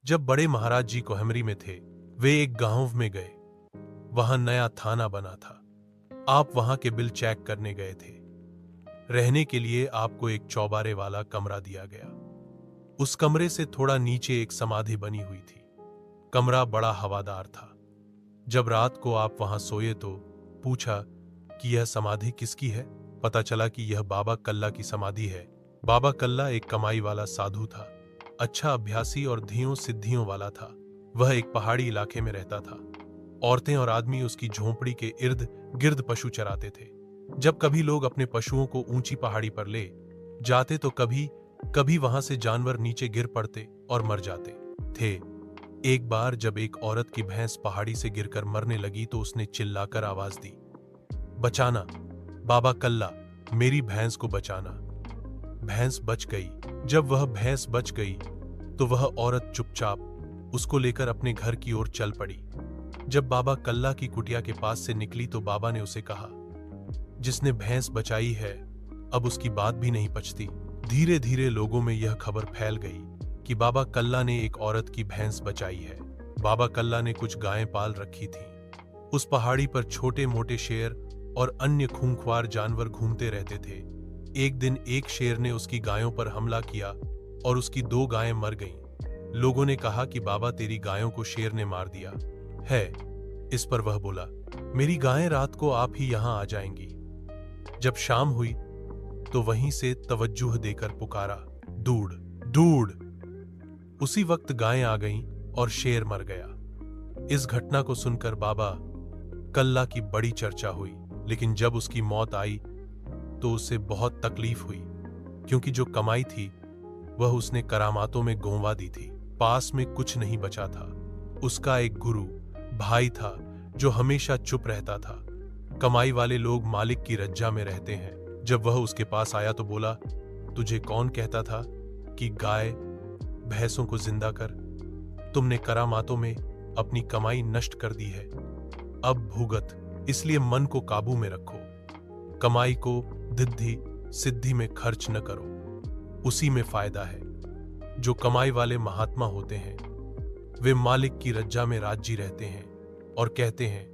जब बड़े महाराज जी कोहमरी में थे, वे एक गांव में गए। वहां नया थाना बना था। आप वहां के बिल चेक करने गए थे। रहने के लिए आपको एक चौबारे वाला कमरा दिया गया। उस कमरे से थोड़ा नीचे एक समाधि बनी हुई थी। कमरा बड़ा हवादार था। जब रात को आप वहां सोए तो पूछा कि यह समाधि किसकी है। पता चला कि यह बाबा कल्ला की समाधि है। बाबा कल्ला एक कमाई वाला साधु था। अच्छा अभ्यासी और धियों सिद्धियों वाला था। वह एक पहाड़ी इलाके में रहता था। औरतें और आदमी उसकी झोंपड़ी के इर्द गिर्द पशु चराते थे। जब कभी लोग अपने पशुओं को ऊंची पहाड़ी पर ले जाते तो कभी कभी वहां से जानवर नीचे गिर पड़ते और मर जाते थे। एक बार जब एक औरत की भैंस पहाड़ी से गिरकर मरने लगी तो उसने चिल्लाकर आवाज दी, बचाना बाबा कल्ला, मेरी भैंस को बचाना। भैंस बच गई। जब वह भैंस बच गई तो वह औरत चुपचाप उसको लेकर अपने घर की ओर चल पड़ी। जब बाबा कल्ला की कुटिया के पास से निकली तो बाबा ने उसे कहा, जिसने भैंस बचाई है अब उसकी बात भी नहीं पचती। धीरे धीरे लोगों में यह खबर फैल गई कि बाबा कल्ला ने एक औरत की भैंस बचाई है। बाबा कल्ला ने कुछ गायें पाल रखी थीं। उस पहाड़ी पर छोटे मोटे शेर और अन्य खूंखार जानवर घूमते रहते थे। एक दिन एक शेर ने उसकी गायों पर हमला किया और उसकी 2 गायें मर गईं। लोगों ने कहा कि बाबा तेरी गायों को शेर ने मार दिया है। इस पर वह बोला, मेरी गायें रात को आप ही यहां आ जाएंगी। जब शाम हुई तो वहीं से तवज्जुह देकर पुकारा, दूड़ दूड़। उसी वक्त गायें आ गईं और शेर मर गया। इस घटना को सुनकर बाबा कल्ला की बड़ी चर्चा हुई, लेकिन जब उसकी मौत आई तो उसे बहुत तकलीफ हुई, क्योंकि जो कमाई थी वह उसने करामातों में गोंवा दी थी। पास में कुछ नहीं बचा था। उसका एक गुरु भाई था जो हमेशा चुप रहता था। कमाई वाले लोग मालिक की रज्जा में रहते हैं। जब वह उसके पास आया तो बोला, तुझे कौन कहता था कि गाय भैंसों को जिंदा कर? तुमने करामातों में अपनी कमाई नष्ट कर दी है। अब भुगत। इसलिए मन को काबू में रखो। कमाई को रिद्धि सिद्धि में खर्च न करो, उसी में फायदा है। जो कमाई वाले महात्मा होते हैं वे मालिक की रज्जा में राजी रहते हैं और कहते हैं,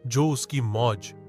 जो उसकी मौज